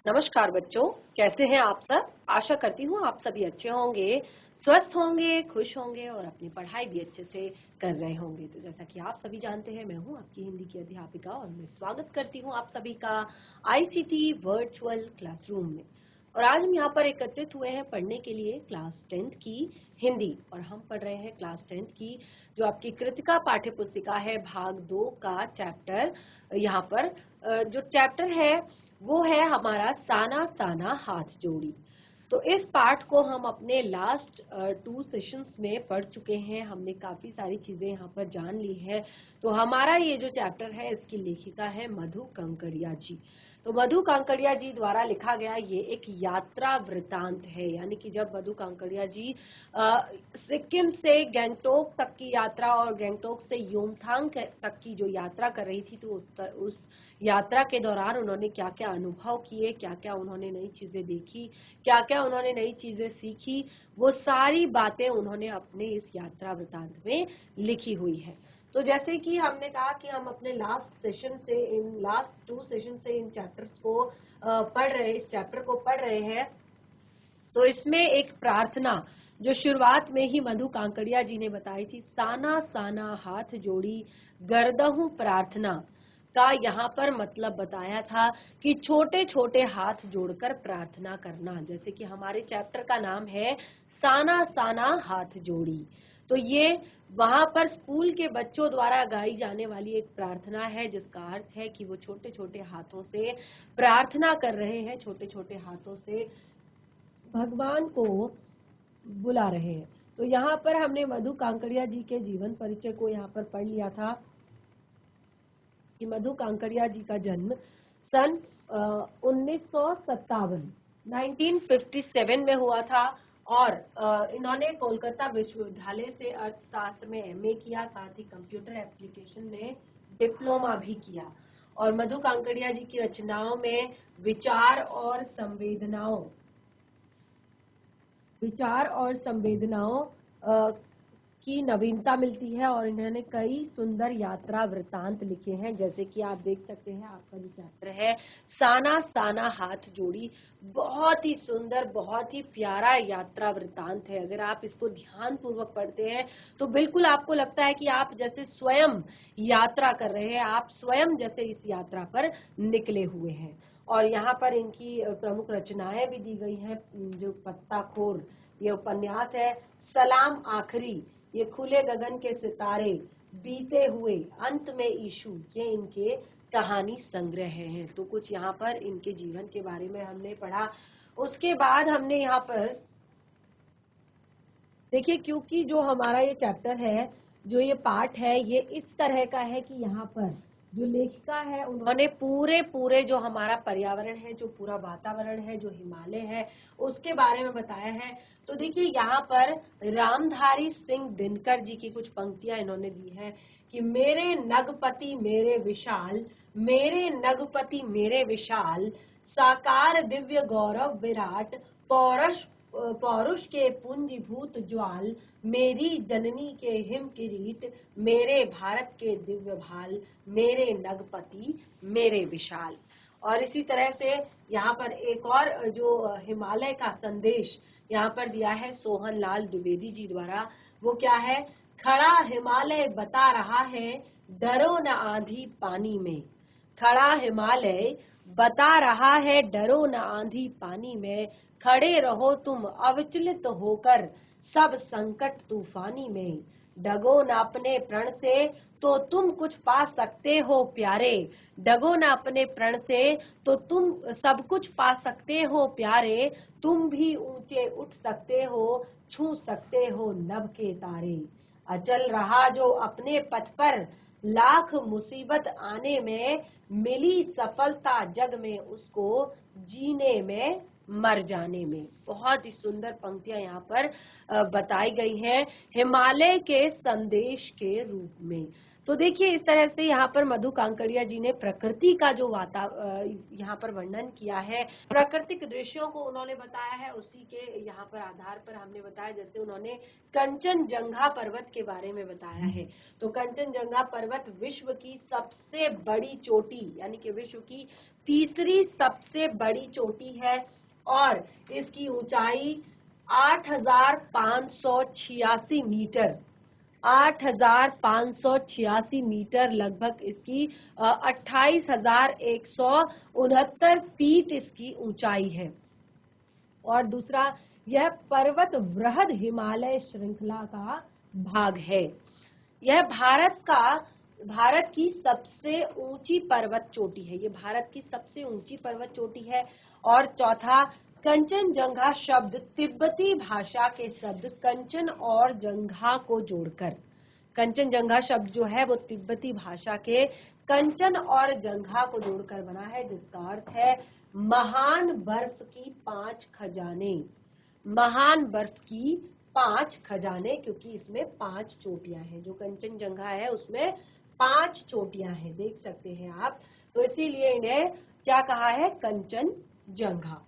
नमस्कार बच्चों, कैसे हैं आप सब। आशा करती हूँ आप सभी अच्छे होंगे, स्वस्थ होंगे, खुश होंगे और अपनी पढ़ाई भी अच्छे से कर रहे होंगे। तो जैसा कि आप सभी जानते हैं, मैं हूँ आपकी हिंदी की अध्यापिका और मैं स्वागत करती हूँ आप सभी का आईसीटी वर्चुअल क्लासरूम में। और आज हम यहाँ पर एकत्रित हुए हैं पढ़ने के लिए क्लास 10th की हिंदी। और हम पढ़ रहे हैं क्लास 10th की जो आपकी कृतिका पाठ्य पुस्तिका है, भाग 2 का चैप्टर। यहाँ पर जो चैप्टर है वो है हमारा साना साना हाथ जोड़ी। तो इस पाठ को हम अपने लास्ट 2 सेशंस में पढ़ चुके हैं। हमने काफी सारी चीजें यहाँ पर जान ली है। तो हमारा ये जो चैप्टर है इसकी लेखिका है मधु कंकड़िया जी। तो मधु कांकड़िया जी द्वारा लिखा गया ये एक यात्रा वृतांत है, यानी कि जब मधु कांकड़िया जी सिक्किम से गैंगटोक तक की यात्रा और गैंगटोक से योमथांग तक की जो यात्रा कर रही थी, तो उस यात्रा के दौरान उन्होंने क्या क्या अनुभव किए, क्या क्या उन्होंने नई चीजें देखी, क्या क्या उन्होंने नई चीजें सीखी, वो सारी बातें उन्होंने अपने इस यात्रा वृतांत में लिखी हुई है। तो जैसे कि हमने कहा कि हम अपने लास्ट 2 सेशन से इन चैप्टर्स को इस चैप्टर को पढ़ रहे हैं। तो इसमें एक प्रार्थना जो शुरुआत में ही मधु कांकड़िया जी ने बताई थी, साना साना हाथ जोड़ी गर्दहूं प्रार्थना का यहाँ पर मतलब बताया था कि छोटे छोटे हाथ जोड़कर प्रार्थना करना। जैसे कि हमारे चैप्टर का नाम है साना साना हाथ जोड़ी। तो ये वहां पर स्कूल के बच्चों द्वारा गाई जाने वाली एक प्रार्थना है, जिसका अर्थ है कि वो छोटे छोटे हाथों से प्रार्थना कर रहे हैं, छोटे छोटे हाथों से भगवान को बुला रहे हैं। तो यहाँ पर हमने मधु कांकड़िया जी के जीवन परिचय को यहाँ पर पढ़ लिया था कि मधु कांकड़िया जी का जन्म सन 1957 में हुआ था और इन्होंने कोलकाता विश्वविद्यालय से अर्थशास्त्र में एमए किया, साथ ही कंप्यूटर एप्लीकेशन में डिप्लोमा भी किया। और मधु कांकड़िया जी की रचनाओं में विचार और संवेदनाओं की नवीनता मिलती है और इन्होंने कई सुंदर यात्रा वृतांत लिखे हैं। जैसे कि आप देख सकते हैं, आपका जो चैप्टर है साना साना हाथ जोड़ी, बहुत ही सुंदर, बहुत ही प्यारा यात्रा वृतांत है। अगर आप इसको ध्यान पूर्वक पढ़ते हैं तो बिल्कुल आपको लगता है कि आप जैसे स्वयं यात्रा कर रहे हैं, आप स्वयं जैसे इस यात्रा पर निकले हुए हैं। और यहाँ पर इनकी प्रमुख रचनाएं भी दी गई हैं। जो पत्ताखोर ये उपन्यास है, सलाम आखिरी, ये खुले गगन के सितारे, बीते हुए, अंत में ईशु, ये इनके कहानी संग्रह हैं। तो कुछ यहाँ पर इनके जीवन के बारे में हमने पढ़ा। उसके बाद हमने यहाँ पर देखिए, क्योंकि जो हमारा ये चैप्टर है, जो ये पाठ है, ये इस तरह का है कि यहाँ पर जो लेखिका है उन्होंने पूरे जो हमारा पर्यावरण है, जो पूरा वातावरण है, जो हिमालय है, उसके बारे में बताया है। तो देखिए, यहाँ पर रामधारी सिंह दिनकर जी की कुछ पंक्तियां इन्होंने दी है कि मेरे नगपति मेरे विशाल साकार दिव्य गौरव विराट पौरुष के पुंजीभूत ज्वाल, मेरी जननी के हिम किरीट, मेरे भारत के दिव्य भाल, मेरे नगपति मेरे विशाल। और इसी तरह से यहाँ पर एक और जो हिमालय का संदेश यहाँ पर दिया है सोहन लाल द्विवेदी जी द्वारा, वो क्या है, खड़ा हिमालय बता रहा है डरो न आंधी पानी में, खड़ा हिमालय बता रहा है डरो न आंधी पानी में, खड़े रहो तुम अविचलित होकर सब संकट तूफानी में, डगो न अपने प्रण से तो तुम कुछ पा सकते हो प्यारे, डगो न अपने प्रण से तो तुम सब कुछ पा सकते हो प्यारे, तुम भी ऊंचे उठ सकते हो, छू सकते हो नभ के तारे, अचल रहा जो अपने पथ पर लाख मुसीबत आने में, मिली सफलता जग में उसको जीने में मर जाने में। बहुत ही सुंदर पंक्तियां यहाँ पर बताई गई हैं हिमालय के संदेश के रूप में। तो देखिए इस तरह से यहाँ पर मधु कांकड़िया जी ने प्रकृति का जो यहाँ पर वर्णन किया है, प्राकृतिक दृश्यों को उन्होंने बताया है, उसी के यहाँ पर आधार पर हमने बताया। जैसे उन्होंने कंचनजंगा पर्वत के बारे में बताया है। तो कंचनजंगा पर्वत विश्व की सबसे बड़ी चोटी, यानी कि विश्व की तीसरी सबसे बड़ी चोटी है और इसकी ऊंचाई 8,586 मीटर, 8,586 मीटर लगभग इसकी 28,169 फीट इसकी ऊंचाई है। और दूसरा, यह पर्वत वृहद हिमालय श्रृंखला का भाग है। यह भारत की सबसे ऊंची पर्वत चोटी है। ये भारत की सबसे ऊंची पर्वत चोटी है। और चौथा, कंचनजंगा शब्द तिब्बती भाषा के शब्द कंचन और जंगा को जोड़कर, कंचनजंगा शब्द जो है वो तिब्बती भाषा के कंचन और जंगा को जोड़कर बना है, जिसका अर्थ है महान बर्फ की 5 खजाने। महान बर्फ की 5 खजाने, क्योंकि इसमें 5 चोटियां हैं। जो कंचनजंगा है उसमें 5 चोटियां हैं, देख सकते हैं आप। तो इसीलिए इन्हें क्या कहा है, कंचनजंगा।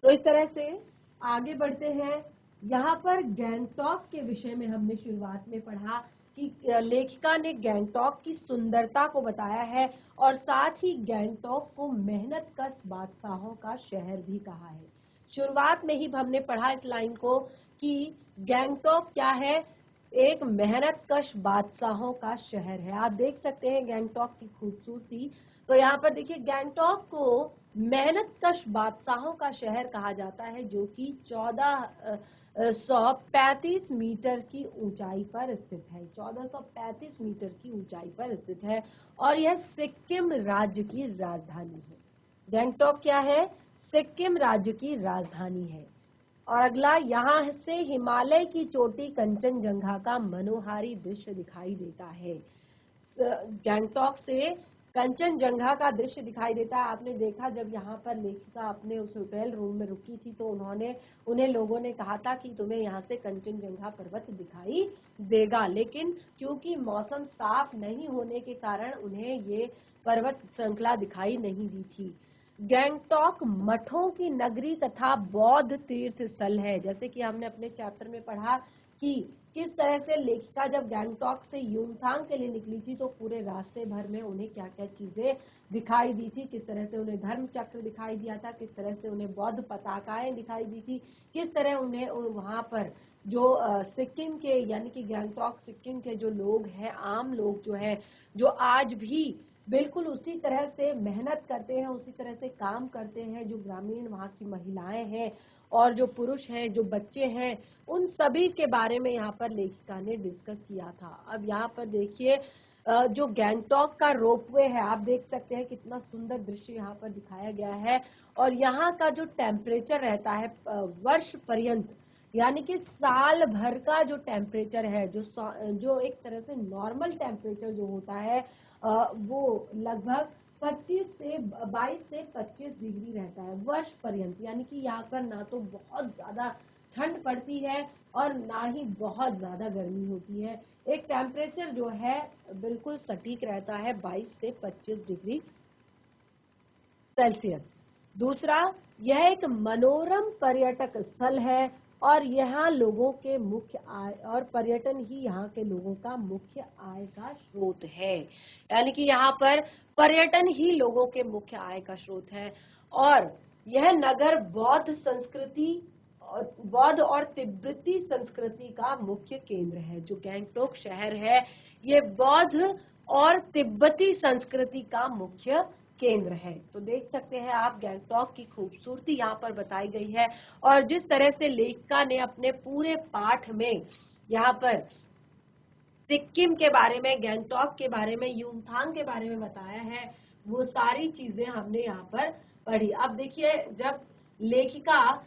तो इस तरह से आगे बढ़ते हैं। यहाँ पर गैंगटॉक के विषय में हमने शुरुआत में पढ़ा कि लेखिका ने गैंगटॉक की सुंदरता को बताया है और साथ ही गैंगटॉक को मेहनतकश बादशाहों का शहर भी कहा है। शुरुआत में ही हमने पढ़ा इस लाइन को कि गैंगटॉक क्या है, एक मेहनतकश बादशाहों का शहर है। आप देख सकते हैं गैंगटॉक की खूबसूरती। तो यहाँ पर देखिए, गैंगटॉक को मेहनतकश बादशाहों का शहर कहा जाता है, जो कि 1435 मीटर की ऊंचाई पर स्थित है। 1435 मीटर की ऊंचाई पर स्थित है और यह सिक्किम राज्य की राजधानी है। गैंगटॉक क्या है, सिक्किम राज्य की राजधानी है। और अगला, यहाँ से हिमालय की चोटी कंचनजंगा का मनोहारी दृश्य दिखाई देता है। गैंगटॉक से कंचनजंगा का दृश्य दिखाई देता है। आपने देखा जब यहाँ पर लेखिका अपने उस होटल रूम में रुकी थी तो उन्हें लोगों ने कहा था कि तुम्हें यहाँ से कंचनजंगा पर्वत दिखाई देगा, लेकिन क्योंकि मौसम साफ नहीं होने के कारण उन्हें ये पर्वत श्रृंखला दिखाई नहीं दी थी। गैंगटॉक मठों की नगरी तथा बौद्ध तीर्थ स्थल है। जैसे कि हमने अपने चैप्टर में पढ़ा कि किस तरह से लेखिका जब गैंगटॉक से युमथांग के लिए निकली थी तो पूरे रास्ते भर में उन्हें क्या क्या चीजें दिखाई दी थी, किस तरह से उन्हें धर्म चक्र दिखाई दिया था, किस तरह से उन्हें बौद्ध पताकाएं दिखाई दी थी, किस तरह उन्हें वहां पर जो सिक्किम के, यानी कि गैंगटॉक सिक्किम के जो लोग हैं, आम लोग जो है, जो आज भी बिल्कुल उसी तरह से मेहनत करते हैं, उसी तरह से काम करते हैं, जो ग्रामीण वहाँ की महिलाएं हैं और जो पुरुष हैं, जो बच्चे हैं, उन सभी के बारे में यहाँ पर लेखिका ने डिस्कस किया था। अब यहाँ पर देखिए जो गैंगटॉक का रोपवे है, आप देख सकते हैं कितना सुंदर दृश्य यहाँ पर दिखाया गया है। और यहाँ का जो टेम्परेचर रहता है वर्ष पर्यंत, यानी कि साल भर का जो टेम्परेचर है, जो एक तरह से नॉर्मल टेम्परेचर जो होता है वो लगभग 22 से 25 डिग्री रहता है वर्ष पर्यंत। यानी कि यहाँ पर ना तो बहुत ज्यादा ठंड पड़ती है और ना ही बहुत ज्यादा गर्मी होती है। एक टेम्परेचर जो है बिल्कुल सटीक रहता है, 22 से 25 डिग्री सेल्सियस। दूसरा, यह एक मनोरम पर्यटक स्थल है और यहाँ लोगों के मुख्य आय, और पर्यटन ही यहाँ के लोगों का मुख्य आय का स्रोत है। यानी कि यहाँ पर पर्यटन ही लोगों के मुख्य आय का स्रोत है। और यह नगर बौद्ध और तिब्बती संस्कृति का मुख्य केंद्र है। जो गैंगटॉक शहर है ये बौद्ध और तिब्बती संस्कृति का मुख्य केंद्र है। तो देख सकते हैं आप गैंगटॉक की खूबसूरती यहाँ पर बताई गई है। और जिस तरह से लेखिका ने अपने पूरे पाठ में यहाँ पर सिक्किम के बारे में, गैंगटॉक के बारे में, युमथांग के बारे में बताया है, वो सारी चीजें हमने यहाँ पर पढ़ी। अब देखिए, जब लेखिका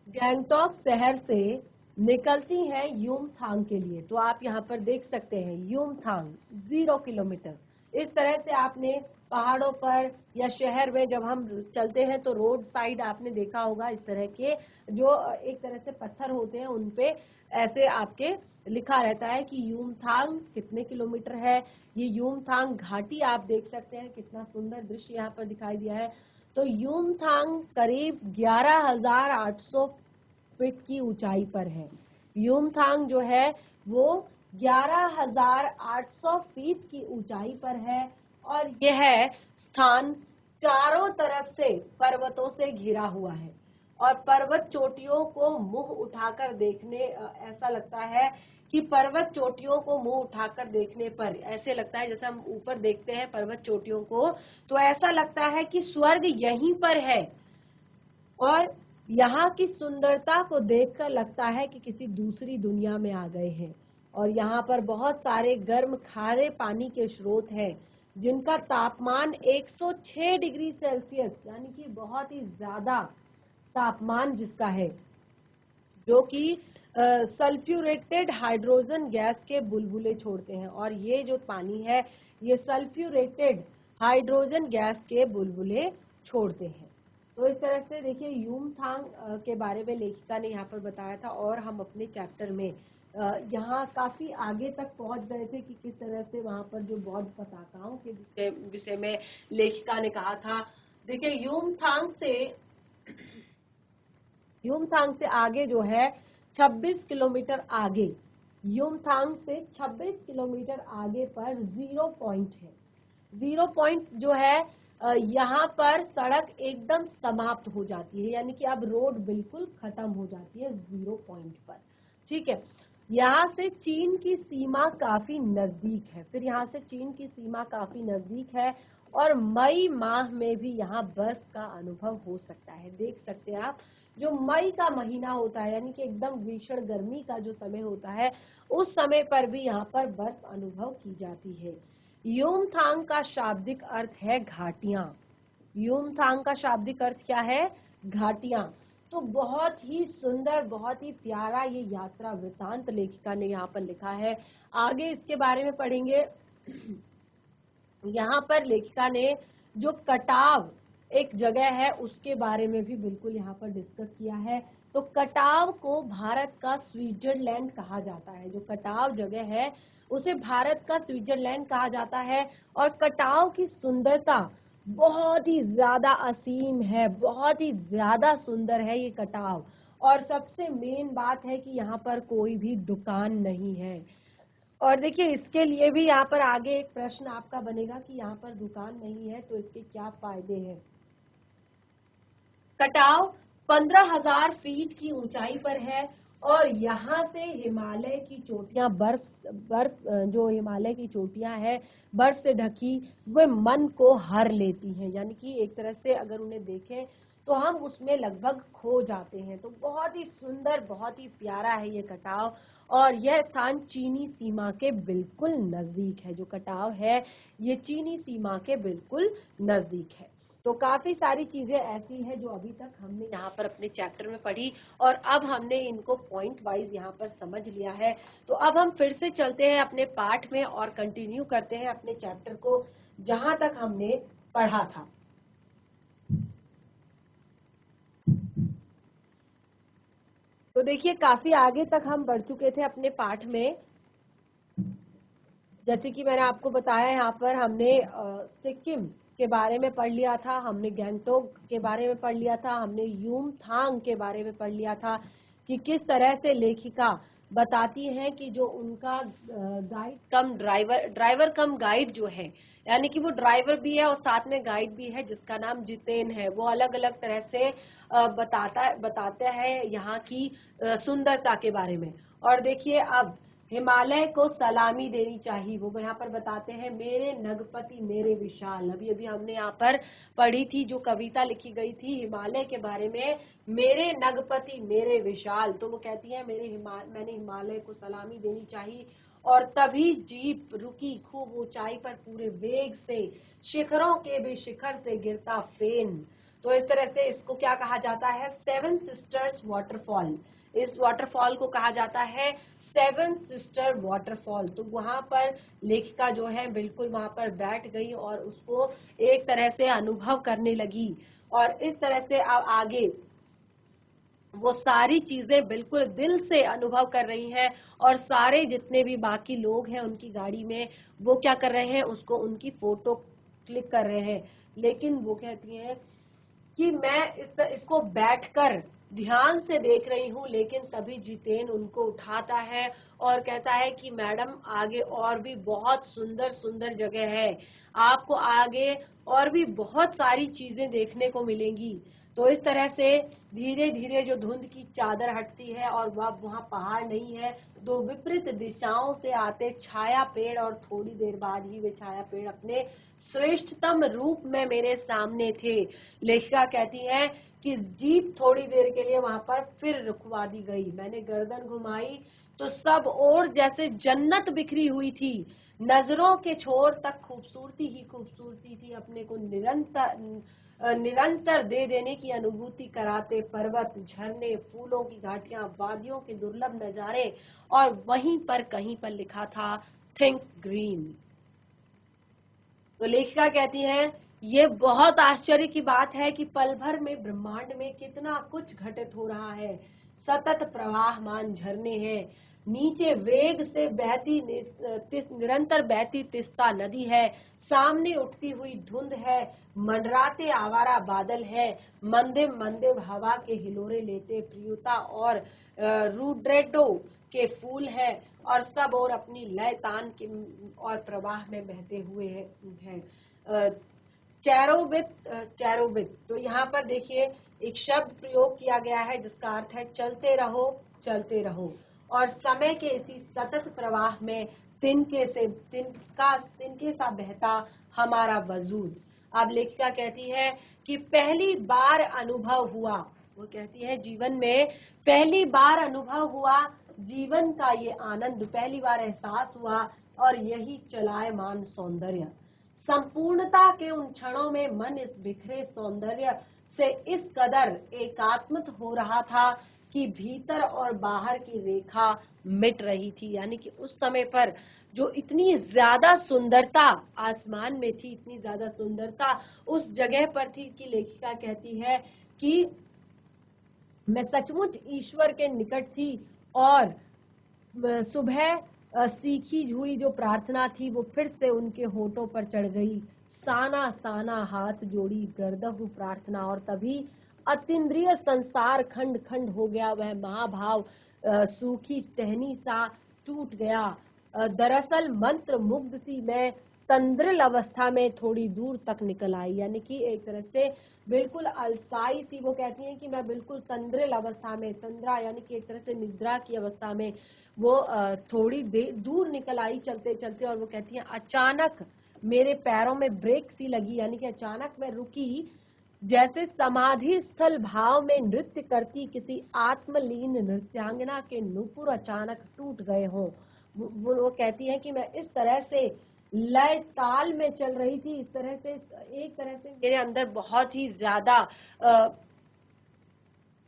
गैंगटॉक शहर से निकलती हैं युमथांग के लिए, तो आप यहाँ पर देख सकते हैं युमथांग 0 किलोमीटर। इस तरह से आपने पहाड़ों पर या शहर में जब हम चलते हैं तो रोड साइड आपने देखा होगा इस तरह के जो एक तरह से पत्थर होते हैं, उनपे ऐसे आपके लिखा रहता है कि युमथांग कितने किलोमीटर है। ये युमथांग घाटी आप देख सकते हैं, कितना सुंदर दृश्य यहाँ पर दिखाई दिया है। तो युमथांग करीब 11,800 फीट की ऊंचाई पर है। युमथांग जो है वो 11,800 फीट की ऊंचाई पर है और यह स्थान चारों तरफ से पर्वतों से घिरा हुआ है और पर्वत चोटियों को मुंह उठाकर देखने ऐसा लगता है कि पर्वत चोटियों को मुंह उठाकर देखने पर ऐसे लगता है जैसे हम ऊपर देखते हैं पर्वत चोटियों को, तो ऐसा लगता है कि स्वर्ग यहीं पर है और यहाँ की सुंदरता को देखकर लगता है कि किसी दूसरी दुनिया में आ गए हैं। और यहाँ पर बहुत सारे गर्म खारे पानी के स्रोत हैं जिनका तापमान 106 डिग्री सेल्सियस यानी कि बहुत ही ज्यादा तापमान जिसका है, जो कि सल्फ्यूरेटेड हाइड्रोजन गैस के बुलबुले छोड़ते हैं। और ये जो पानी है ये सल्फ्यूरेटेड हाइड्रोजन गैस के बुलबुले छोड़ते हैं। तो इस तरह से देखिए युमथांग के बारे में लेखिका ने यहाँ पर बताया था और हम अपने चैप्टर में यहाँ काफी आगे तक पहुंच गए थे कि किस तरह से वहां पर जो बौद्ध पताकाओं के विषय में लेखिका ने कहा था। देखिए युमथांग से आगे जो है 26 किलोमीटर आगे, युमथांग से 26 किलोमीटर आगे पर 0 पॉइंट है। 0 पॉइंट जो है यहाँ पर सड़क एकदम समाप्त हो जाती है, यानी कि अब रोड बिल्कुल खत्म हो जाती है 0 पॉइंट पर। ठीक है, यहाँ से चीन की सीमा काफी नजदीक है। फिर यहाँ से चीन की सीमा काफी नजदीक है और मई माह में भी यहाँ बर्फ का अनुभव हो सकता है। देख सकते हैं आप, जो मई का महीना होता है यानी कि एकदम भीषण गर्मी का जो समय होता है, उस समय पर भी यहाँ पर बर्फ अनुभव की जाती है। युमथांग का शाब्दिक अर्थ है घाटियां। युमथांग का शाब्दिक अर्थ क्या है? घाटियां। तो बहुत ही सुंदर, बहुत ही प्यारा ये यात्रा वृतांत लेखिका ने यहाँ पर लिखा है। आगे इसके बारे में पढ़ेंगे। यहाँ पर लेखिका ने जो कटाव एक जगह है उसके बारे में भी बिल्कुल यहाँ पर डिस्कस किया है। तो कटाव को भारत का स्विट्जरलैंड कहा जाता है। जो कटाव जगह है उसे भारत का स्विट्जरलैंड कहा जाता है और कटाव की सुंदरता बहुत ही ज्यादा असीम है, बहुत ही ज्यादा सुंदर है ये कटाव। और सबसे मेन बात है कि यहाँ पर कोई भी दुकान नहीं है। और देखिए इसके लिए भी यहाँ पर आगे एक प्रश्न आपका बनेगा कि यहाँ पर दुकान नहीं है तो इसके क्या फायदे हैं। कटाव 15,000 फीट की ऊंचाई पर है और यहाँ से हिमालय की चोटियां बर्फ जो हिमालय की चोटियां हैं बर्फ से ढकी, वे मन को हर लेती हैं। यानी कि एक तरह से अगर उन्हें देखें तो हम उसमें लगभग खो जाते हैं। तो बहुत ही सुंदर, बहुत ही प्यारा है ये कटाव और यह स्थान चीनी सीमा के बिल्कुल नजदीक है। जो कटाव है ये चीनी सीमा के बिल्कुल नजदीक है। तो काफी सारी चीजें ऐसी हैं जो अभी तक हमने यहाँ पर अपने चैप्टर में पढ़ी और अब हमने इनको पॉइंट वाइज यहाँ पर समझ लिया है। तो अब हम फिर से चलते हैं अपने पाठ में और कंटिन्यू करते हैं अपने चैप्टर को जहां तक हमने पढ़ा था। तो देखिए काफी आगे तक हम बढ़ चुके थे अपने पाठ में। जैसे कि मैंने आपको बताया यहाँ पर हमने सिक्किम के बारे में पढ़ लिया था, हमने गैंगटोक के बारे में पढ़ लिया था, हमने युमथांग के बारे में पढ़ लिया था कि किस तरह से लेखिका बताती हैं कि जो उनका गाइड कम ड्राइवर कम गाइड जो है, यानी कि वो ड्राइवर भी है और साथ में गाइड भी है जिसका नाम जितेन है, वो अलग अलग तरह से बताता है यहाँ की सुंदरता के बारे में। और देखिए अब हिमालय को सलामी देनी चाहिए, वो यहाँ पर बताते हैं मेरे नगपति मेरे विशाल। अभी अभी हमने यहाँ पर पढ़ी थी जो कविता लिखी गई थी हिमालय के बारे में, मेरे नगपति मेरे विशाल। तो वो कहती है मैंने हिमालय को सलामी देनी चाहिए। और तभी जीप रुकी खूब ऊंचाई पर पूरे वेग से, शिखरों के भी शिखर से गिरता फेन। तो इस तरह से इसको क्या कहा जाता है? 7 सिस्टर्स वाटरफॉल। इस वाटरफॉल को कहा जाता है 7 सिस्टर वाटरफॉल। तो वहां पर लेखिका जो है बिल्कुल वहां पर बैठ गई और उसको एक तरह से अनुभव करने लगी। और इस तरह से अब आगे वो सारी चीजें बिल्कुल दिल से अनुभव कर रही हैं और सारे जितने भी बाकी लोग हैं उनकी गाड़ी में वो क्या कर रहे हैं, उसको उनकी फोटो क्लिक कर रहे हैं। लेकिन वो कहती हैं कि मैं इसको बैठकर ध्यान से देख रही हूँ, लेकिन तभी जितेन उनको उठाता है और कहता है कि मैडम आगे और भी बहुत सुंदर सुंदर जगह है, आपको आगे और भी बहुत सारी चीजें देखने को मिलेंगी। तो इस तरह से धीरे धीरे जो धुंध की चादर हटती है और वहाँ पहाड़ नहीं है, दो विपरीत दिशाओं से आते छाया पेड़, और थोड़ी देर बाद ही वे छाया पेड़ अपने श्रेष्ठतम रूप में मेरे सामने थे। लेखिका कहती है कि जीप थोड़ी देर के लिए वहां पर फिर रुकवा दी गई। मैंने गर्दन घुमाई तो सब ओर जैसे जन्नत बिखरी हुई थी। नजरों के छोर तक खूबसूरती ही खूबसूरती थी, अपने को निरंतर दे देने की अनुभूति कराते पर्वत, झरने, फूलों की घाटियां, वादियों के दुर्लभ नजारे, और वहीं पर कहीं पर लिखा था थिंक ग्रीन। तो लेखिका कहती हैं ये बहुत आश्चर्य की बात है कि पल भर में ब्रह्मांड में कितना कुछ घटित हो रहा है। सतत प्रवाहमान झरने हैं, नीचे वेग से बहती निरंतर बहती तिस्ता नदी है, सामने उठती हुई धुंध है, मंडराते आवारा बादल है, मंदिर मंदिर हवा के हिलोरे लेते प्रियुता और रूड्रेडो के फूल है, और सब और अपनी लय तान के और प्रवाह में बहते हुए हैं। चैरोवित, तो यहाँ पर देखिए एक शब्द प्रयोग किया गया है जिसका अर्थ है चलते रहो चलते रहो, और समय के इसी सतत प्रवाह में तिनके सा बहता हमारा वजूद। अब लेखिका कहती है कि पहली बार अनुभव हुआ, वो कहती है जीवन में पहली बार अनुभव हुआ, जीवन का ये आनंद पहली बार एहसास हुआ, और यही चलायमान सौंदर्य। संपूर्णता के उन क्षणों में मन इस बिखरे सौंदर्य से इस कदर एकात्मित हो रहा था कि भीतर और बाहर की रेखा मिट रही थी। यानी कि उस समय पर जो इतनी ज्यादा सुंदरता आसमान में थी, इतनी ज्यादा सुंदरता उस जगह पर थी कि लेखिका कहती है कि मैं सचमुच ईश्वर के निकट थी, और सुबह सीखी हुई जो प्रार्थना थी वो फिर से उनके होठों पर चढ़ गई। साना साना हाथ जोड़ी गर्दभ प्रार्थना, और तभी अतीन्द्रिय संसार खंड खंड हो गया। वह महाभाव सूखी टहनी सा टूट गया। दरअसल मंत्र मुग्ध सी मैं तंद्रिल अवस्था में थोड़ी दूर तक निकल आई। यानी कि एक तरह से बिल्कुल अलसाई सी, वो कहती हैं कि मैं बिल्कुल तंद्रिल अवस्था में, तंद्रा यानी कि एक तरह से निद्रा की अवस्था में वो थोड़ी देर दूर निकल आई चलते चलते, और वो कहती हैं अचानक मेरे पैरों में ब्रेक सी लगी। यानी कि अचानक मैं रुकी, जैसे समाधि स्थल भाव में नृत्य करती किसी आत्मलीन नृत्यांगना के नुपुर अचानक टूट गए हों। वो कहती है कि मैं इस तरह से लय ताल में चल रही थी, इस तरह से एक तरह से मेरे अंदर बहुत ही ज्यादा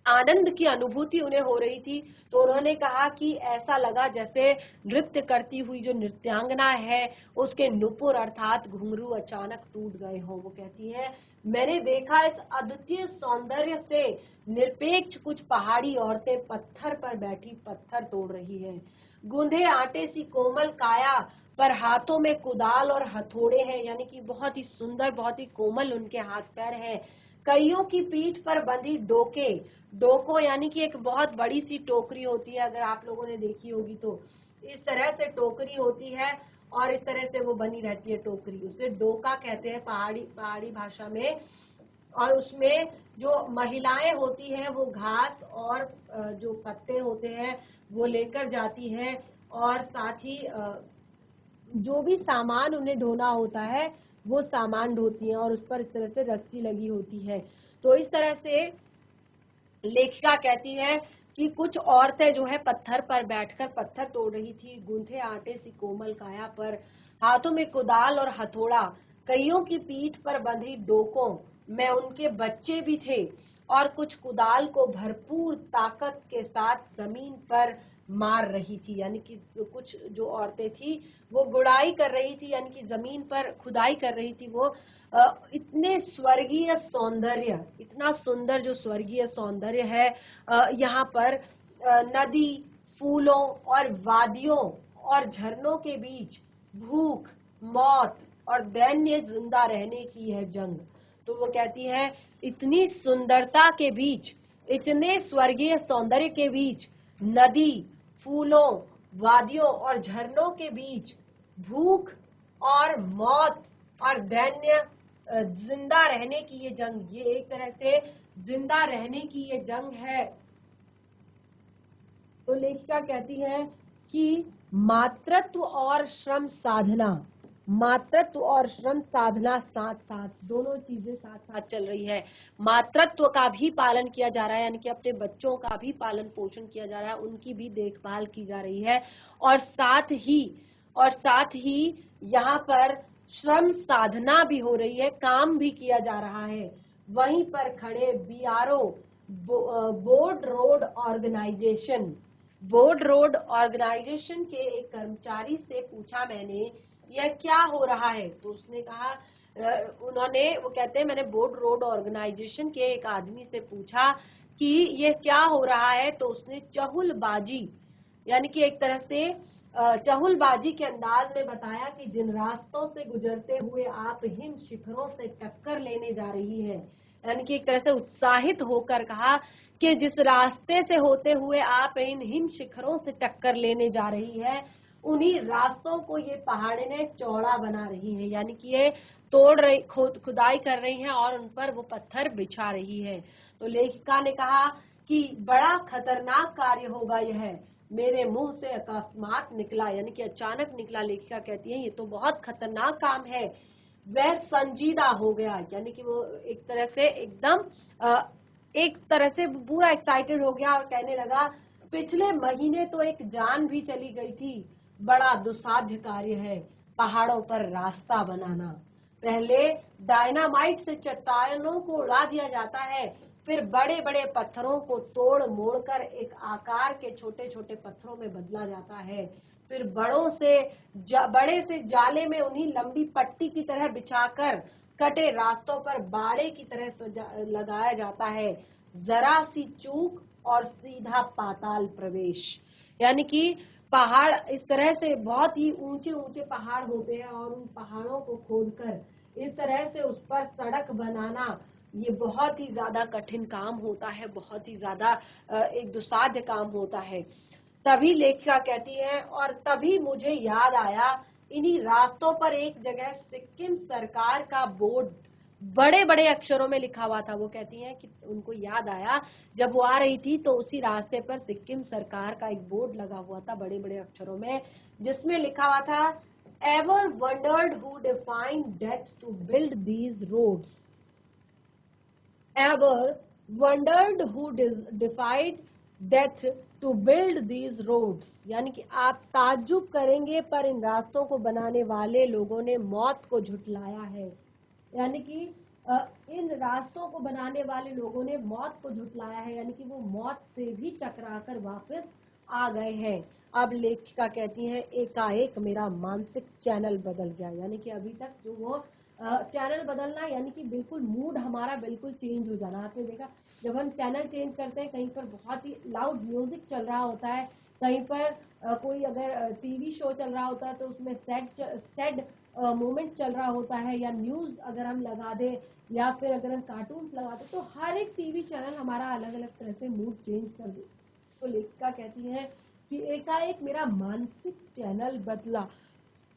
आनंद की अनुभूति उन्हें हो रही थी। तो उन्होंने कहा कि ऐसा लगा जैसे नृत्य करती हुई जो नृत्यांगना है उसके नुपुर अर्थात घुंघरू अचानक टूट गए हों। वो कहती है मैंने देखा इस अद्वितीय सौंदर्य से निरपेक्ष कुछ पहाड़ी औरतें पत्थर पर बैठी पत्थर तोड़ रही हैं। गूंधे आटे सी कोमल काया पर हाथों में कुदाल और हथौड़े हैं, यानी कि बहुत ही सुंदर, बहुत ही कोमल उनके हाथ पैर हैं। कईयों की पीठ पर बंधी डोको यानी कि एक बहुत बड़ी सी टोकरी होती है, अगर आप लोगों ने देखी होगी तो इस तरह से टोकरी होती है और इस तरह से वो बनी रहती है टोकरी, उसे डोका कहते हैं पहाड़ी भाषा में। और उसमें जो महिलाएं होती हैं वो घास और जो पत्ते होते हैं वो लेकर जाती हैं, और साथ ही जो भी सामान उन्हें ढोना होता है वो सामान ढोती हैं, और उस पर इस तरह से रस्सी लगी होती है। तो इस तरह से लेखिका कहती है कि कुछ औरतें जो है पत्थर पर बैठकर पत्थर तोड़ रही थी, गूंथे आटे सी कोमल काया पर, हाथों में कुदाल और हथौड़ा, कईयों की पीठ पर बंधी डोकों में उनके बच्चे भी थे, और कुछ कुदाल को भरपूर ताकत के साथ जमीन पर मार रही थी। यानी कि कुछ जो औरतें थी वो गुड़ाई कर रही थी, यानी कि जमीन पर खुदाई कर रही थी वो, इतने स्वर्गीय सौंदर्य, इतना सुंदर जो स्वर्गीय सौंदर्य है यहाँ पर नदी, फूलों और वादियों और झरनों के बीच भूख, मौत और दैन्य जिंदा रहने की है जंग। तो वो कहती है इतनी सुंदरता के बीच, इतने स्वर्गीय सौंदर्य के बीच, नदी, फूलों, वादियों और झरनों के बीच भूख और मौत और दैन्य जिंदा रहने की ये जंग, ये एक तरह से जिंदा रहने की ये जंग है। तो लेखिका कहती है कि मातृत्व और श्रम साधना, मातृत्व और श्रम साधना साथ साथ, दोनों चीजें साथ साथ चल रही है। मातृत्व का भी पालन किया जा रहा है, यानी कि अपने बच्चों का भी पालन पोषण किया जा रहा है, उनकी भी देखभाल की जा रही है, और साथ ही यहाँ पर श्रम साधना भी हो रही है, काम भी किया जा रहा है। वहीं पर खड़े BRO, border road organisation, border road organisation के एक कर्मचारी से पूछा मैंने यह क्या हो रहा है, तो उसने कहा वो कहते हैं मैंने बोर्ड रोड ऑर्गेनाइजेशन के एक आदमी से पूछा कि ये क्या हो रहा है, तो उसने चहुलबाजी, यानी कि एक तरह से चहुलबाजी के अंदाज में बताया कि जिन रास्तों से गुजरते हुए आप हिम शिखरों से टक्कर लेने जा रही है, यानी कि एक तरह से उत्साहित होकर कहा कि जिस रास्ते से होते हुए आप इन हिम शिखरों से टक्कर लेने जा रही है, उन्हीं रास्तों को ये पहाड़ें चौड़ा बना रही हैं, यानी कि ये तोड़ रही, खुदाई कर रही हैं और उन पर वो पत्थर बिछा रही है। तो लेखिका ने कहा कि बड़ा खतरनाक कार्य होगा यह, मेरे मुंह से अकस्मात निकला, यानी कि अचानक निकला। लेखिका कहती है ये तो बहुत खतरनाक काम है। वह संजीदा हो गया, यानी कि वो एक तरह से एकदम एक तरह से पूरा एक्साइटेड हो गया और कहने लगा पिछले महीने तो एक जान भी चली गई थी, बड़ा दुस्साध्य कार्य है पहाड़ों पर रास्ता बनाना। पहले डायनामाइट से चट्टानों को उड़ा दिया जाता है, फिर बड़े बड़े पत्थरों को तोड़ मोड़ कर एक आकार के छोटे छोटे पत्थरों में बदला जाता है, फिर बड़े से जाले में उन्हीं लंबी पट्टी की तरह बिछाकर कटे रास्तों पर बाड़े की तरह लगाया जाता है। जरा सी चूक और सीधा पाताल प्रवेश, यानी कि पहाड़ इस तरह से बहुत ही ऊंचे ऊंचे पहाड़ होते हैं और उन पहाड़ों को खोदकर इस तरह से उस पर सड़क बनाना ये बहुत ही ज्यादा कठिन काम होता है, बहुत ही ज्यादा एक दुस्साध्य काम होता है। तभी लेखिका कहती है और तभी मुझे याद आया, इन्हीं रास्तों पर एक जगह सिक्किम सरकार का बोर्ड बड़े बड़े अक्षरों में लिखा हुआ था। वो कहती हैं कि उनको याद आया जब वो आ रही थी तो उसी रास्ते पर सिक्किम सरकार का एक बोर्ड लगा हुआ था बड़े बड़े अक्षरों में, जिसमें लिखा हुआ था ever wondered who defied death to build these roads, ever wondered who defied death to build these roads, यानी कि आप ताज्जुब करेंगे पर इन रास्तों को बनाने वाले लोगों ने मौत को झुठलाया है, यानी कि इन रास्तों को बनाने वाले लोगों ने मौत को झुठलाया है, यानी कि वो मौत से भी टकराकर वापस आ गए हैं। अब लेखिका कहती हैं एकाएक मेरा मानसिक चैनल बदल गया, यानी कि अभी तक जो वो चैनल बदलना यानी कि बिल्कुल मूड हमारा बिल्कुल चेंज हो जाना। आपने देखा जब हम चैनल चेंज करते हैं, कहीं पर बहुत ही लाउड म्यूजिक चल रहा होता है, कहीं पर कोई अगर टीवी शो चल रहा होता है तो उसमें सैड मोमेंट चल रहा होता है, या न्यूज अगर हम लगा दें या फिर अगर हम कार्टून्स लगा दें, तो हर एक टीवी चैनल हमारा अलग अलग तरह से मूड चेंज कर दे। तो लेखिका कहती है कि एकाएक मेरा मानसिक चैनल बदला।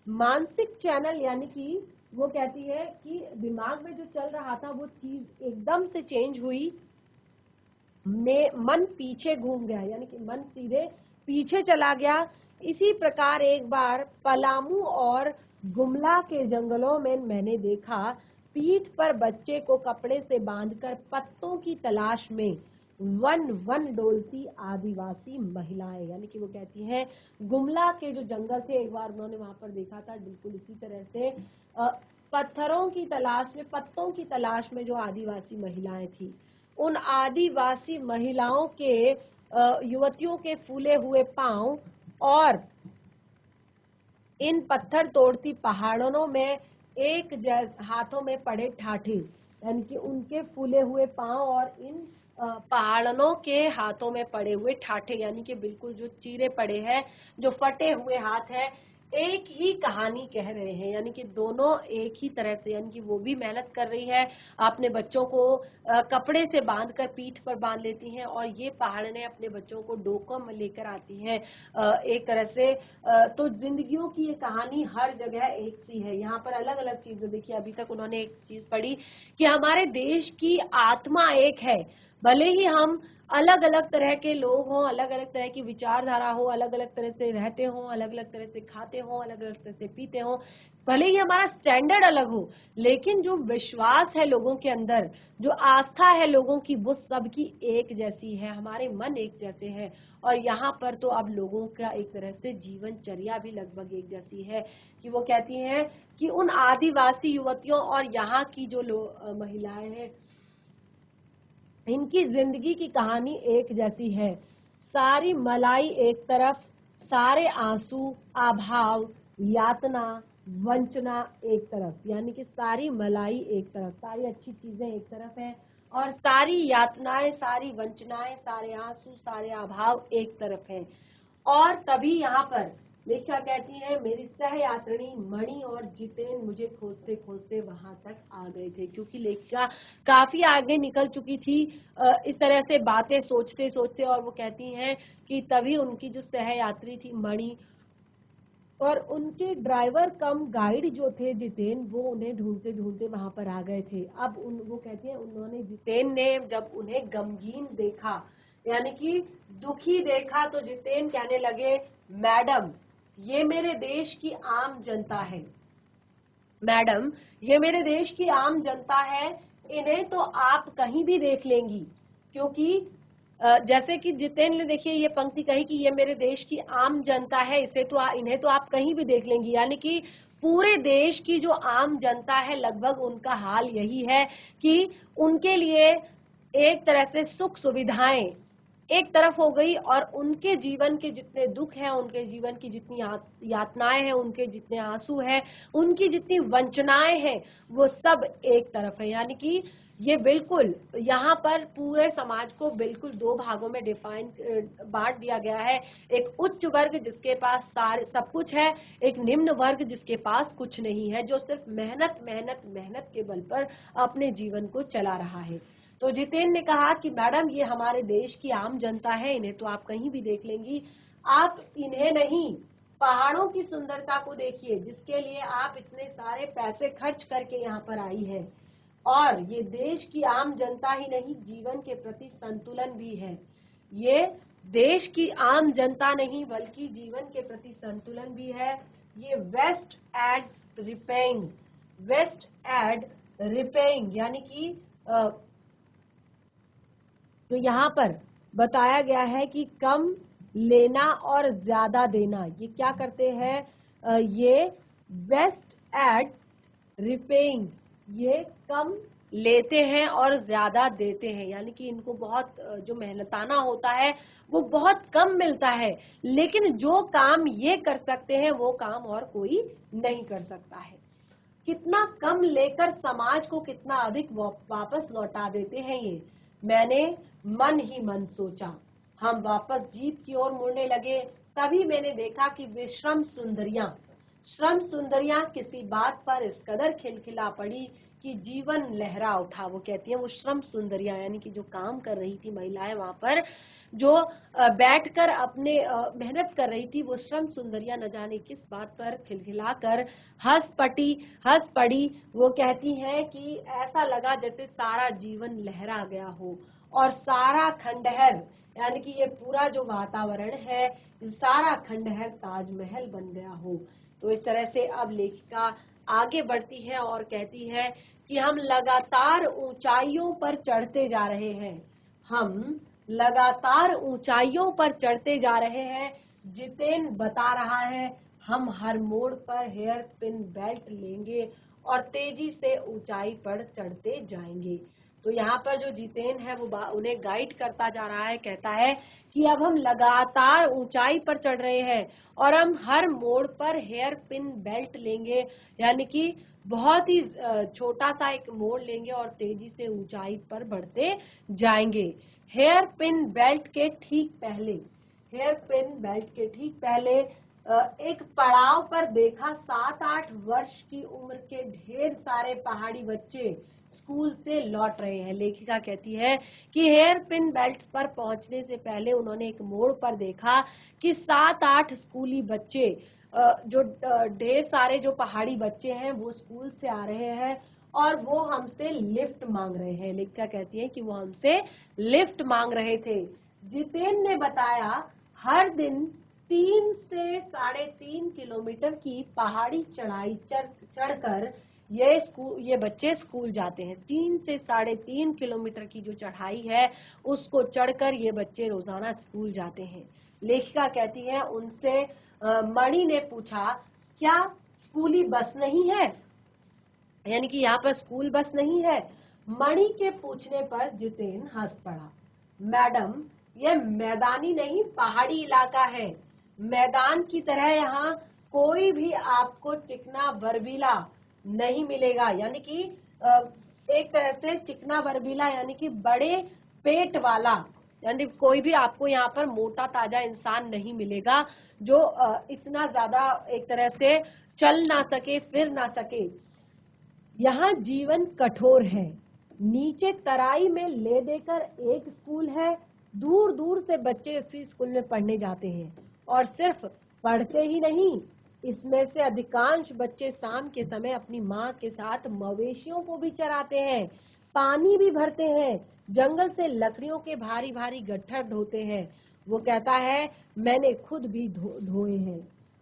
मानसिक चैनल यानी कि वो कहती है कि दिमाग में जो चल रहा था वो चीज एकदम से चेंज हुई, मन पीछे घूम गया, यानी कि मन सीधे पीछे चला गया। इसी प्रकार एक बार पलामू और गुमला के जंगलों में मैंने देखा पीठ पर बच्चे को कपड़े से बांधकर पत्तों की तलाश में वन वन डोलती आदिवासी महिलाएं, यानी कि वो कहती हैं गुमला के जो जंगल थे एक बार उन्होंने वहां पर देखा था, बिल्कुल इसी तरह से पत्थरों की तलाश में, पत्तों की तलाश में जो आदिवासी महिलाएं थी, उन आदिवासी महिलाओं के युवतियों के फूले हुए पांव और इन पत्थर तोड़ती पहाड़ों में एक हाथों में पड़े ठाठे, यानी कि उनके फूले हुए पांव और इन पहाड़नों के हाथों में पड़े हुए ठाठे, यानी कि बिल्कुल जो चीरे पड़े हैं, जो फटे हुए हाथ हैं, एक ही कहानी कह रहे हैं। यानी कि दोनों एक ही तरह से, यानी कि वो भी मेहनत कर रही है, अपने बच्चों को कपड़े से बांधकर पीठ पर बांध लेती हैं, और ये पहाड़ने अपने बच्चों को डोकों में लेकर आती हैं एक तरह से। तो जिंदगियों की ये कहानी हर जगह एक सी है। यहाँ पर अलग अलग चीजें देखिए, अभी तक उन्होंने एक चीज पढ़ी कि हमारे देश की आत्मा एक है, भले ही हम अलग अलग तरह के लोग हों, अलग अलग तरह की विचारधारा हो, अलग अलग तरह से रहते हों, अलग अलग तरह से खाते हों, अलग अलग तरह से पीते हों, भले ही हमारा स्टैंडर्ड अलग हो, लेकिन जो विश्वास है लोगों के अंदर, जो आस्था है लोगों की, वो सबकी एक जैसी है, हमारे मन एक जैसे हैं। और यहाँ पर तो अब लोगों का एक तरह से जीवनचर्या भी लगभग एक जैसी है, कि वो कहती हैं कि उन आदिवासी युवतियों और यहाँ की जो महिलाएं हैं, इनकी जिंदगी की कहानी एक जैसी है। सारी मलाई एक तरफ, सारे आंसू, अभाव, यातना, वंचना एक तरफ, यानी कि सारी मलाई एक तरफ, सारी अच्छी चीजें एक तरफ है, और सारी यातनाएं, सारी वंचनाएं, सारे आंसू, सारे अभाव एक तरफ है। और तभी यहाँ पर लेखिका कहती है, मेरी सहयात्रिणी मणि और जितेन मुझे खोजते खोजते वहां तक आ गए थे, क्योंकि लेखिका काफी आगे निकल चुकी थी इस तरह से बातें सोचते सोचते। और वो कहती हैं कि तभी उनकी जो सहयात्री थी मणि और उनके ड्राइवर कम गाइड जो थे जितेन, वो उन्हें ढूंढते ढूंढते वहां पर आ गए थे। अब वो कहती है, उन्होंने जितेन ने जब उन्हें गमगीन देखा, यानी कि दुखी देखा, तो जितेन कहने लगे, मैडम ये मेरे देश की आम जनता है, मैडम ये मेरे देश की आम जनता है, इन्हें तो आप कहीं भी देख लेंगी। क्योंकि जैसे कि जितेंद्र ने देखिए ये पंक्ति कही कि ये मेरे देश की आम जनता है, इसे तो इन्हें तो आप कहीं भी देख लेंगी, यानी कि पूरे देश की जो आम जनता है, लगभग उनका हाल यही है कि उनके लिए एक तरह से सुख सुविधाएं एक तरफ हो गई, और उनके जीवन के जितने दुख हैं, उनके जीवन की जितनी यातनाएं हैं, उनके जितने आंसू हैं, उनकी जितनी वंचनाएं हैं, वो सब एक तरफ है। यानी कि ये बिल्कुल यहाँ पर पूरे समाज को बिल्कुल दो भागों में बांट दिया गया है। एक उच्च वर्ग जिसके पास सारे सब कुछ है, एक निम्न वर्ग जिसके पास कुछ नहीं है, जो सिर्फ मेहनत मेहनत मेहनत के बल पर अपने जीवन को चला रहा है। तो जितेंद्र ने कहा कि मैडम ये हमारे देश की आम जनता है, इन्हें तो आप कहीं भी देख लेंगी, आप इन्हें नहीं, पहाड़ों की सुंदरता को देखिए, जिसके लिए आप इतने सारे पैसे खर्च करके यहाँ पर आई है। और ये देश की आम जनता ही नहीं, जीवन के प्रति संतुलन भी है। ये देश की आम जनता नहीं, बल्कि जीवन के प्रति संतुलन भी है। ये वेस्ट एड रिपेइंग, वेस्ट एड रिपेइंग, यानी कि तो यहाँ पर बताया गया है कि कम लेना और ज्यादा देना, ये क्या करते हैं, ये वेस्ट एड रिपेइंग, ये कम लेते हैं और ज्यादा देते हैं, यानी कि इनको बहुत जो मेहनताना होता है वो बहुत कम मिलता है, लेकिन जो काम ये कर सकते हैं वो काम और कोई नहीं कर सकता है। कितना कम लेकर समाज को कितना अधिक वापस लौटा देते हैं ये। मैंने मन ही मन सोचा, हम वापस जीप की ओर मुड़ने लगे, तभी मैंने देखा कि वे श्रम सुंदरियां किसी बात पर इस कदर खिलखिला पड़ी कि जीवन लहरा उठा। वो कहती हैं, वो श्रम सुंदरियां यानी कि जो काम कर रही थी महिलाएं वहां पर, जो बैठकर अपने मेहनत कर रही थी, वो श्रम सुंदरियां न जाने किस बात पर खिलखिलाकर हंस पड़ी। वो कहती हैं कि ऐसा लगा जैसे सारा जीवन लहरा गया हो, और सारा खंडहर, यानी कि ये पूरा जो वातावरण है, सारा खंडहर ताजमहल बन गया हो। तो इस तरह से अब लेखिका आगे बढ़ती है और कहती है कि हम लगातार ऊंचाइयों पर चढ़ते जा रहे हैं, हम लगातार ऊंचाइयों पर चढ़ते जा रहे हैं। जितेन बता रहा है, हम हर मोड़ पर हेयर पिन बेल्ट लेंगे और तेजी से ऊंचाई पर चढ़ते जाएंगे। तो यहाँ पर जो जितेन है वो उन्हें गाइड करता जा रहा है, कहता है कि अब हम लगातार ऊंचाई पर चढ़ रहे हैं और हम हर मोड़ पर हेयर पिन बेल्ट लेंगे, यानी कि बहुत ही छोटा सा एक मोड़ लेंगे और तेजी से ऊंचाई पर बढ़ते जाएंगे। हेयर पिन बेल्ट के ठीक पहले, हेयर पिन बेल्ट के ठीक पहले एक पड़ाव पर देखा 7-8 वर्ष की उम्र के ढेर सारे पहाड़ी बच्चे स्कूल से लौट रहे हैं। लेखिका कहती है कि हेयर पिन बेल्ट पर पहुंचने से पहले उन्होंने एक मोड़ पर देखा कि 7-8 स्कूली बच्चे जो ढेर सारे जो पहाड़ी बच्चे हैं वो स्कूल से आ रहे हैं और वो हमसे लिफ्ट मांग रहे हैं। लेखिका कहती है कि वो हमसे लिफ्ट मांग रहे थे। जितेन ने बताया हर दिन 3 से 3.5 किलोमीटर की पहाड़ी चढ़ाई चढ़कर ये बच्चे स्कूल जाते हैं। 3 से 3.5 किलोमीटर की जो चढ़ाई है उसको चढ़कर ये बच्चे रोजाना स्कूल जाते हैं। लेखिका कहती है उनसे मणि ने पूछा, क्या स्कूली बस नहीं है, यानी कि यहाँ पर स्कूल बस नहीं है। मणि के पूछने पर जितेन हंस पड़ा। मैडम, ये मैदानी नहीं पहाड़ी इलाका है। मैदान की तरह यहाँ कोई भी आपको चिकना बर्फीला नहीं मिलेगा, यानी कि एक तरह से चिकना बर्फीला यानी कि बड़े पेट वाला, यानी कोई भी आपको यहाँ पर मोटा ताजा इंसान नहीं मिलेगा जो इतना ज्यादा एक तरह से चल ना सके, फिर ना सके। यहाँ जीवन कठोर है। नीचे तराई में ले देकर एक स्कूल है, दूर दूर से बच्चे इसी स्कूल में पढ़ने जाते हैं और सिर्फ पढ़ते ही नहीं, इसमें से अधिकांश बच्चे शाम के समय अपनी माँ के साथ मवेशियों को भी चराते हैं, पानी भी भरते हैं, जंगल से लकड़ियों के भारी भारी गट्ठर ढोते हैं। वो कहता है मैंने खुद भी ढोए हैं।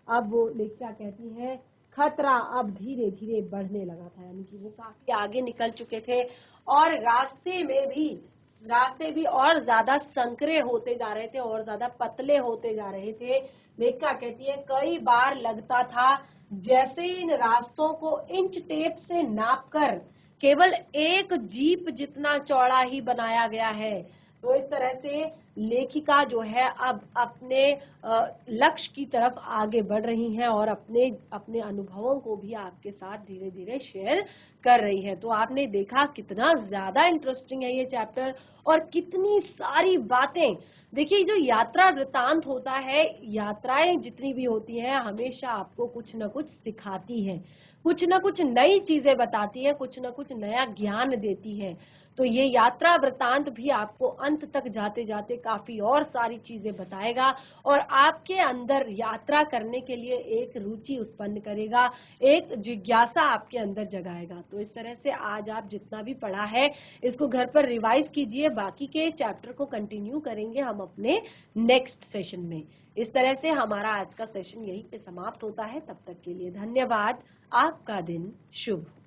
अब वो लेखिका कहती है खतरा अब धीरे धीरे बढ़ने लगा था, यानी कि वो काफी आगे निकल चुके थे और रास्ते भी और ज्यादा संकरे होते जा रहे थे और ज्यादा पतले होते जा रहे थे। लेखिका कहती है कई बार लगता था जैसे इन रास्तों को इंच टेप से नापकर केवल एक जीप जितना चौड़ा ही बनाया गया है। तो इस तरह से लेखिका जो है अब अपने लक्ष्य की तरफ आगे बढ़ रही हैं और अपने अनुभवों को भी आपके साथ धीरे धीरे शेयर कर रही है। तो आपने देखा कितना ज्यादा इंटरेस्टिंग है ये चैप्टर और कितनी सारी बातें। देखिए जो यात्रा वृतांत होता है, यात्राएं जितनी भी होती हैं हमेशा आपको कुछ न कुछ सिखाती है, कुछ न कुछ नई चीजें बताती है, कुछ न कुछ नया ज्ञान देती है। तो ये यात्रा वृतांत भी आपको अंत तक जाते जाते काफी और सारी चीजें बताएगा और आपके अंदर यात्रा करने के लिए एक रुचि उत्पन्न करेगा, एक जिज्ञासा आपके अंदर जगाएगा। तो इस तरह से आज आप जितना भी पढ़ा है इसको घर पर रिवाइज कीजिए, बाकी के चैप्टर को कंटिन्यू करेंगे हम अपने नेक्स्ट सेशन में। इस तरह से हमारा आज का सेशन यहीं पे समाप्त होता है। तब तक के लिए धन्यवाद। आपका दिन शुभ हो।